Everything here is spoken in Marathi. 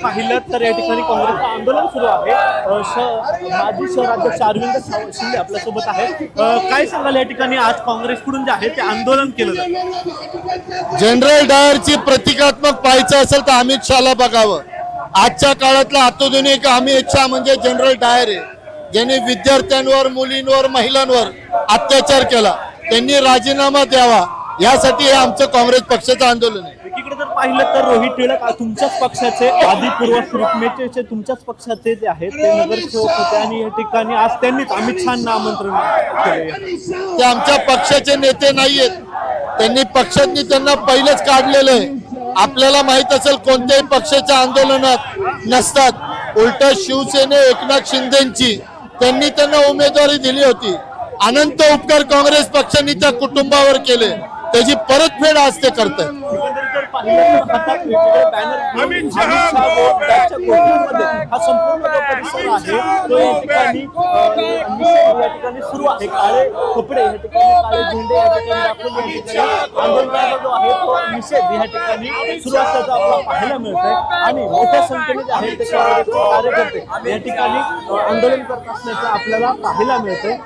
पाहिलं तर या ठिकाणी काँग्रेसचं आंदोलन सुरू आहे। माजी शहराध्यक्ष अरविंद शिंदे आपल्यासोबत आहे। काय सांगाल या ठिकाणी आज काँग्रेसकडून जे आहे ते आंदोलन केलं जातं? जनरल डायरची प्रतिकात्मक पाहायचं असेल तर अमित शहाला बघावं। आजच्या काळातला आधुनिक अमित शहा म्हणजे जनरल डायर आहे, ज्यांनी विद्यार्थ्यांवर, मुलींवर, महिलांवर अत्याचार केला। त्यांनी राजीनामा द्यावा, यासाठी हे आमचं काँग्रेस पक्षाचं आंदोलन आहे। एकीकडे जर पाहिलं तर रोहित टिळक तुमच्याच पक्षाचे आधी पूर्व रुक्मेचे तुमच्याच पक्षाचे जे आहेत ते नगरसेवक होते आणि या ठिकाणी आज त्यांनीच अमित शहांना आमंत्रण केले। ते आमच्या पक्षाचे नेते नाहीयेत, त्यांनी पक्षांनी त्यांना पहिलेच काढलेलं आहे। आपल्याला माहित असेल कोणत्याही पक्षाच्या आंदोलनात नसतात। उलट शिवसेने एकनाथ शिंदेची त्यांनी त्यांना उमेदवारी दिली होती। अनंत उपकार काँग्रेस पक्षांनी त्या कुटुंबावर केले, त्याची परतफेड आज ते करतात। अमित शहा हा संपूर्ण जो परिसर आहे तो या ठिकाणी सुरू आहे। काळे कपडे या ठिकाणी, काळे झेंडे या ठिकाणी दाखवून या ठिकाणी आंदोलनाचा जो आहे तो निषेध या ठिकाणी सुरू असल्याचं आपल्याला पाहायला मिळतंय आणि मोठ्या संख्येने जे आहे ते कार्यकर्ते या ठिकाणी आंदोलन करत असल्याचं आपल्याला पाहायला मिळतंय।